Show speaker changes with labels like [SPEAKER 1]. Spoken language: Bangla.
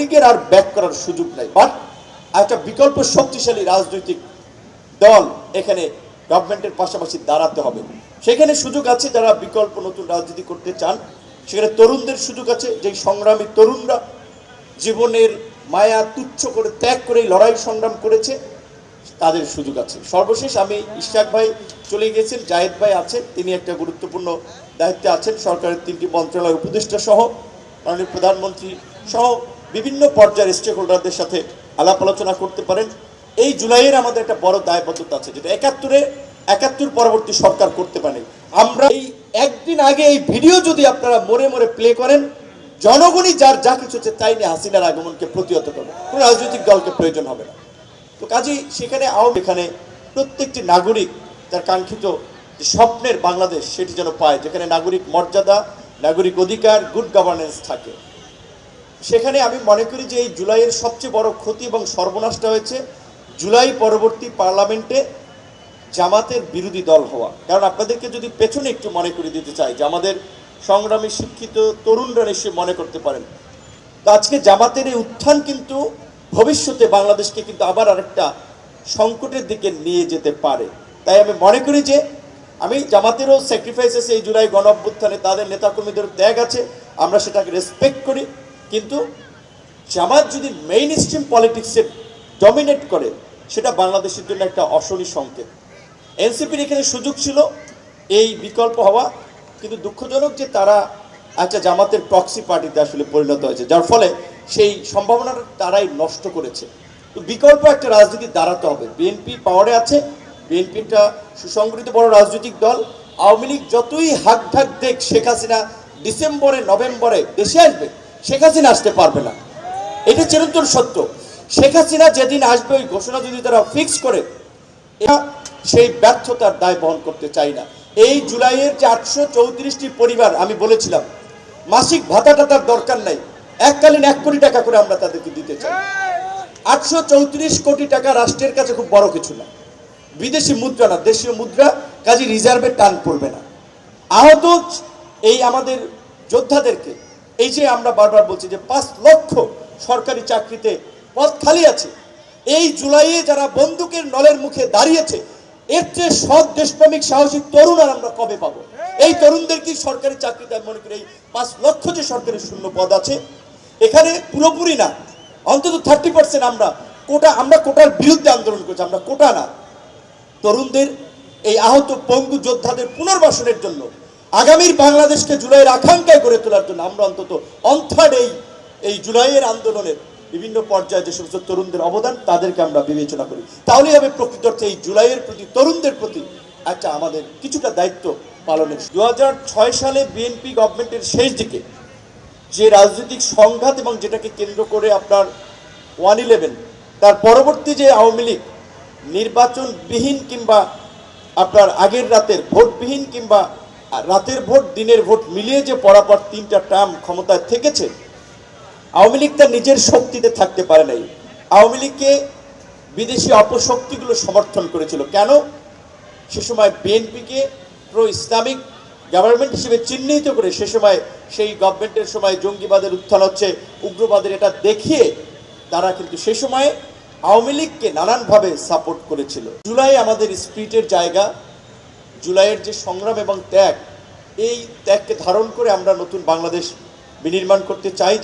[SPEAKER 1] লীগের আর ব্যাক করার সুযোগ নাই, বাট একটা বিকল্প শক্তিশালী রাজনৈতিক দল এখানে গভর্নমেন্টের পাশাপাশি দাঁড়াতে হবে। সেখানে সুযোগ আছে যারা বিকল্প নতুন রাজনীতি করতে চান, সেখানে তরুণদের সুযোগ আছে, যেই সংগ্রামী তরুণরা জীবনের মায়া তুচ্ছ করে ত্যাগ করে লড়াই সংগ্রাম করেছে, তাদের সুযোগ আছে। সর্বশেষ আমি ইশাক ভাই চলে গেছেন, জায়েদ ভাই আছেন, তিনি একটা গুরুত্বপূর্ণ দায়িত্বে আছেন, সরকারের 3টি মন্ত্রণালয় উপদেষ্টা সহ মাননীয় প্রধানমন্ত্রী সহ বিভিন্ন পর্যায়ের স্টেক হোল্ডারদের সাথে আলাপ আলোচনা করতে পারেন। এই জুলাইয়ের আমাদের একটা বড় দায়বদ্ধতা আছে, যেটা 71 পরবর্তী সরকার করতে পারে। আমরা এই একদিন আগে এই ভিডিও যদি আপনারা মোড়ে মোড়ে প্লে করেন, জনগণই যার যা কিছু হচ্ছে তাই নিয়ে হাসিনার আগমনকে প্রতিহত করবে, কোনো রাজনৈতিক দলকে প্রয়োজন হবে না। তো কাজেই সেখানে এখানে প্রত্যেকটি নাগরিক তার কাঙ্ক্ষিত যে স্বপ্নের বাংলাদেশ সেটি যেন পায়, যেখানে নাগরিক মর্যাদা, নাগরিক অধিকার, গুড গভর্নেন্স থাকে। সেখানে আমি মনে করি যে এই জুলাইয়ের সবচেয়ে বড় ক্ষতি এবং সর্বনাশটা হয়েছে জুলাই পরবর্তী পার্লামেন্টে জামাতের বিরোধী দল হওয়া। কারণ আপনাদেরকে যদি পেছনে একটু মনে করে দিতে চাই যে আমাদের সংগ্রামী শিক্ষিত তরুণরা নিশ্চয়ই মনে করতে পারেন, তো আজকে জামাতের এই উত্থান কিন্তু ভবিষ্যতে বাংলাদেশকে কিন্তু আবার আরেকটা সংকটের দিকে নিয়ে যেতে পারে। তাই আমি মনে করি যে আমি জামাতেরও স্যাক্রিফাইস আছে এই জুলাই গণ অভ্যুত্থানে, তাদের নেতাকর্মীদের ত্যাগ আছে, আমরা সেটাকে রেসপেক্ট করি। কিন্তু জামাত যদি মেইন স্ট্রিম পলিটিক্সে ডমিনেট করে, সেটা বাংলাদেশের জন্য একটা অশনি সংকেত। এনসিপির এখানে সুযোগ ছিল এই বিকল্প হওয়া, কিন্তু দুঃখজনক যে তারা একটা জামাতের প্রক্সি পার্টিতে আসলে পরিণত হয়েছে, যার ফলে সেই সম্ভাবনাটা তারাই নষ্ট করেছে। তো বিকল্প একটা রাজনীতি দাঁড়াতে হবে। বিএনপি পাওয়ারে আছে, বিএনপি একটা সুসংগঠিত বড় রাজনৈতিক দল। আওয়ামী লীগ যতই হাক ঢাক দেখ শেখ হাসিনা ডিসেম্বরে নভেম্বরে দেশে আসবে, শেখ হাসিনা আসতে পারবে না, এটা চিরন্তন সত্য। শেখ হাসিনা যেদিন আসবে ওই ঘোষণা যদি তারা ফিক্স করে, এটা সেই ব্যর্থতার দায় বহন করতে চাই না। এই জুলাইয়ের যে 834টি পরিবার আমি বলেছিলাম মাসিক ভাতা টাতার দরকার নাই, এককালীন 1 কোটি টাকা করে আমরা তাদেরকে দিতে চাই। 834 কোটি টাকা রাষ্ট্রের কাছে খুব বড় কিছু না, বিদেশি মুদ্রা না, দেশীয় মুদ্রা, কাজে রিজার্ভে টান পড়বে না। আহত এই আমাদের যোদ্ধাদেরকে, এই যে আমরা বারবার বলছি যে 5 লক্ষ সরকারি চাকরিতে পদ খালি আছে, এই জুলাইয়ে যারা বন্দুকের নলের মুখে দাঁড়িয়েছে, এর চেয়ে সৎ দেশপ্রেমিক সাহসী তরুণ আর আমরা কবে পাবো? এই তরুণদের কি সরকারি চাকরিতে আমি মনে করি এই 5 লক্ষ যে সরকারি শূন্য পদ আছে, এখানে পুরোপুরি না, অন্তত 30% আমরা কোটার বিরুদ্ধে আন্দোলন করছি, আমরা কোটা না। তরুণদের এই আহত পঙ্গু যোদ্ধাদের পুনর্বাসনের জন্য, আগামীর বাংলাদেশকে জুলাইয়ের আকাঙ্ক্ষায় গড়ে তোলার জন্য আমরা অন্তত অন্থার এই জুলাইয়ের আন্দোলনের বিভিন্ন পর্যায়ে যে সমস্ত তরুণদের অবদান, তাদেরকে আমরা বিবেচনা করি। তাহলেই হবে প্রকৃত অর্থে এই জুলাইয়ের প্রতি, তরুণদের প্রতি একটা আমাদের কিছুটা দায়িত্ব পালনের। 2006 সালে বিএনপি গভর্নমেন্টের শেষ দিকে যে রাজনৈতিক সংঘাত এবং যেটাকে কেন্দ্র করে আপনার 111, তার পরবর্তী যে আওয়ামী লীগ নির্বাচনবিহীন কিংবা আপনার আগের রাতের ভোটবিহীন কিংবা রাতের ভোট দিনের ভোট মিলিয়ে যে পরাপর 3টা টার্ম ক্ষমতায় থেকেছে, আওয়ামী লীগ তার নিজের শক্তিতে থাকতে পারে নাই। আওয়ামী লীগকে বিদেশি অপশক্তিগুলো সমর্থন করেছিল। কেন? সে সময় বিএনপিকে প্রো ইসলামিক গভর্নমেন্ট হিসেবে চিহ্নিত করে সে সময় সেই গভর্নমেন্টের সময় জঙ্গিবাদের উত্থান হচ্ছে, উগ্রবাদের, এটা দেখিয়ে তারা কিন্তু সে সময়ে আওয়ামী লীগকে নানানভাবে সাপোর্ট করেছিল। জুলাই আমাদের স্পিরিটের জায়গা, জুলাইয়ের যে সংগ্রাম এবং ত্যাগ, এই ত্যাগকে ধারণ করে আমরা নতুন বাংলাদেশ বিনির্মাণ করতে চাই।